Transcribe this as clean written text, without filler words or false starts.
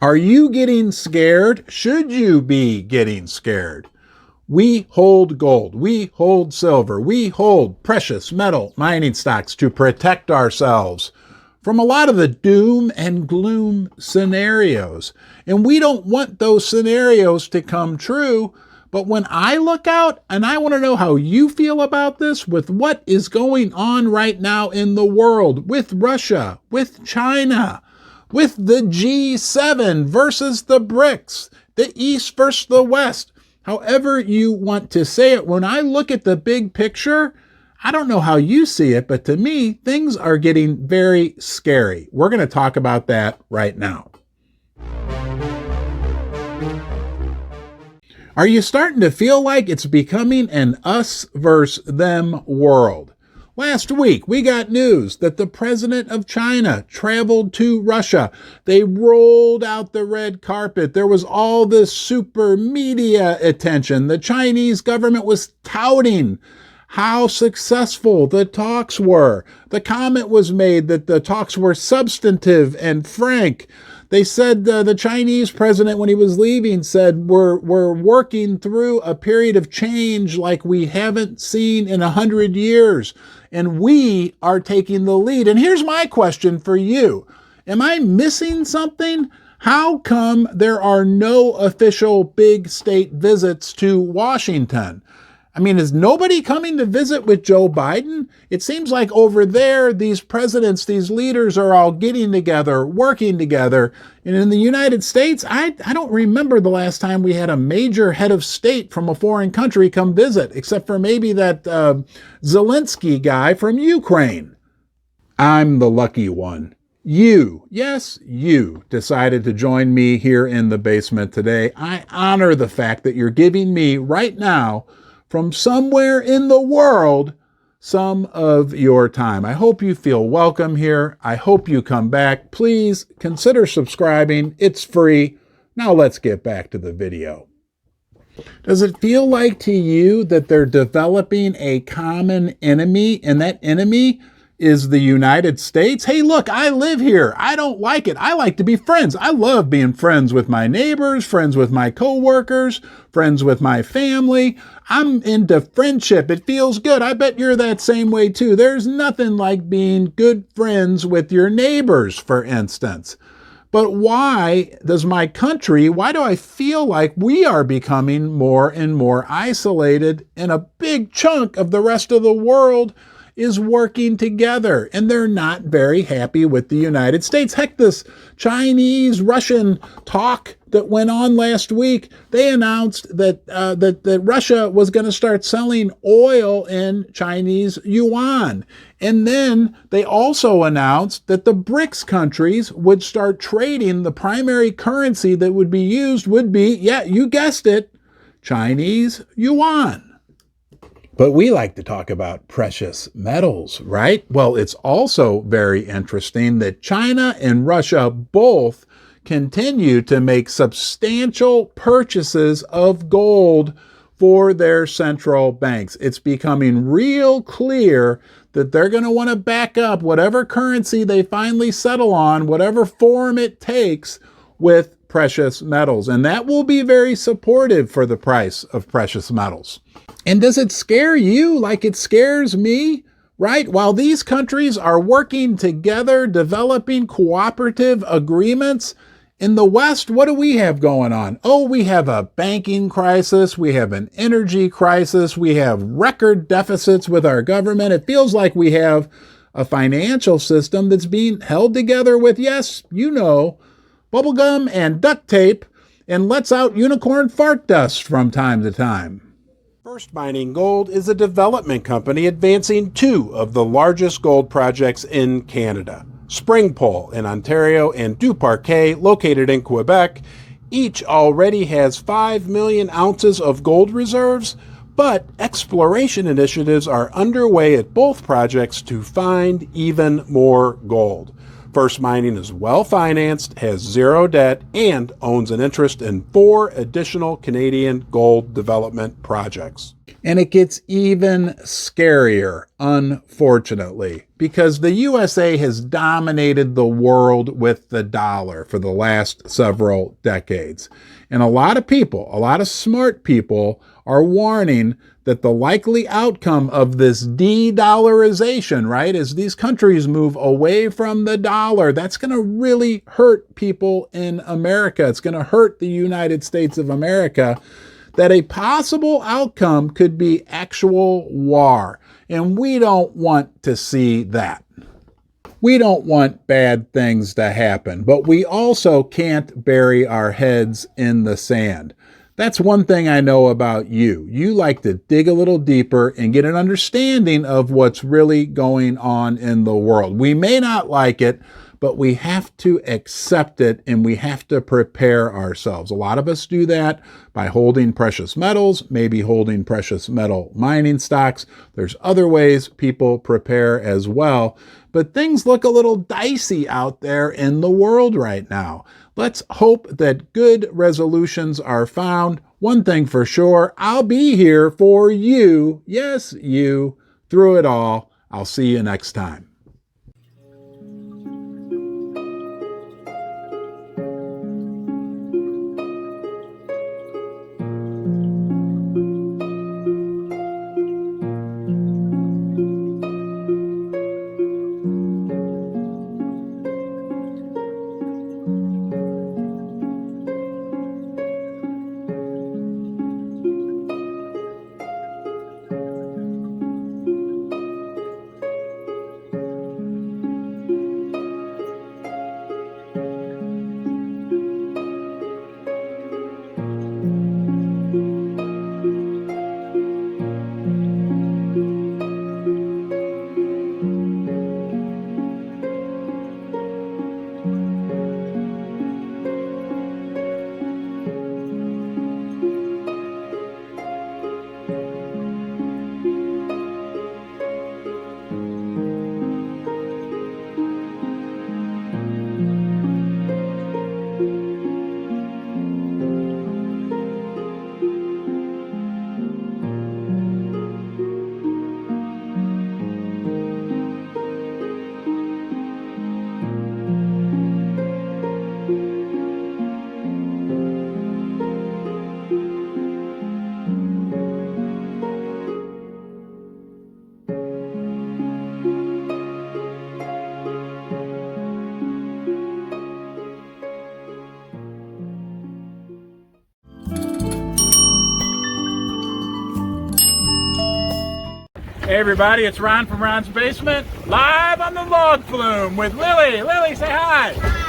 Are you getting scared? Should you be getting scared? We hold gold, we hold silver, we hold precious metal mining stocks to protect ourselves from a lot of the doom and gloom scenarios. And we don't want those scenarios to come true. But when I look out, and I want to know how you feel about this, with what is going on right now in the world, with Russia, with China, with the G7 versus the BRICS, the East versus the West, however you want to say it, when I look at the big picture, I don't know how you see it, but to me, things are getting very scary. We're going to talk about that right now. Are you starting to feel like it's becoming an us versus them world? Last week, we got news that the president of China traveled to Russia. They rolled out the red carpet. There was all this super media attention. The Chinese government was touting how successful the talks were. The comment was made that the talks were substantive and frank. They said the Chinese president, when he was leaving, said, we're working through a period of change like we haven't seen in 100 years, and we are taking the lead. And here's my question for you. Am I missing something? How come there are no official big state visits to Washington? I mean, is nobody coming to visit with Joe Biden? It seems like over there, these presidents, these leaders are all getting together, working together. And in the United States, I don't remember the last time we had a major head of state from a foreign country come visit, except for maybe that Zelensky guy from Ukraine. I'm the lucky one. You, yes, you decided to join me here in the basement today. I honor the fact that you're giving me right now, from somewhere in the world, some of your time. I hope you feel welcome here. I hope you come back. Please consider subscribing. It's free. Now let's get back to the video. Does it feel like to you that they're developing a common enemy, and that enemy is the United States? Hey, look, I live here. I don't like it. I like to be friends. I love being friends with my neighbors, friends with my coworkers, friends with my family. I'm into friendship. It feels good. I bet you're that same way too. There's nothing like being good friends with your neighbors, for instance. But why do I feel like we are becoming more and more isolated, and a big chunk of the rest of the world is working together, and they're not very happy with the United States? Heck, this Chinese-Russian talk that went on last week, they announced that Russia was going to start selling oil in Chinese yuan. And then they also announced that the BRICS countries would start trading. The primary currency that would be used would be, yeah, you guessed it, Chinese yuan. But we like to talk about precious metals, right? Well, it's also very interesting that China and Russia both continue to make substantial purchases of gold for their central banks. It's becoming real clear that they're going to want to back up whatever currency they finally settle on, whatever form it takes, with precious metals. And that will be very supportive for the price of precious metals. And does it scare you like it scares me? Right? While these countries are working together, developing cooperative agreements, in the West, what do we have going on? Oh, we have a banking crisis. We have an energy crisis. We have record deficits with our government. It feels like we have a financial system that's being held together with, yes, you know, bubblegum and duct tape, and lets out unicorn fart dust from time to time. First Mining Gold is a development company advancing two of the largest gold projects in Canada. Springpole in Ontario and Duparquet, located in Quebec, each already has 5 million ounces of gold reserves, but exploration initiatives are underway at both projects to find even more gold. First Mining is well-financed, has zero debt, and owns an interest in 4 additional Canadian gold development projects. And it gets even scarier, unfortunately, because the USA has dominated the world with the dollar for the last several decades. And a lot of people, a lot of smart people, are warning that the likely outcome of this de-dollarization, right, as these countries move away from the dollar, that's going to really hurt people in America. It's going to hurt the United States of America, that a possible outcome could be actual war. And we don't want to see that. We don't want bad things to happen, but we also can't bury our heads in the sand. That's one thing I know about you. You like to dig a little deeper and get an understanding of what's really going on in the world. We may not like it, but we have to accept it and we have to prepare ourselves. A lot of us do that by holding precious metals, maybe holding precious metal mining stocks. There's other ways people prepare as well. But things look a little dicey out there in the world right now. Let's hope that good resolutions are found. One thing for sure, I'll be here for you, yes, you, through it all. I'll see you next time. Hey everybody, it's Ron from Ron's Basement, live on the log flume with Lily. Lily, say hi. Hi.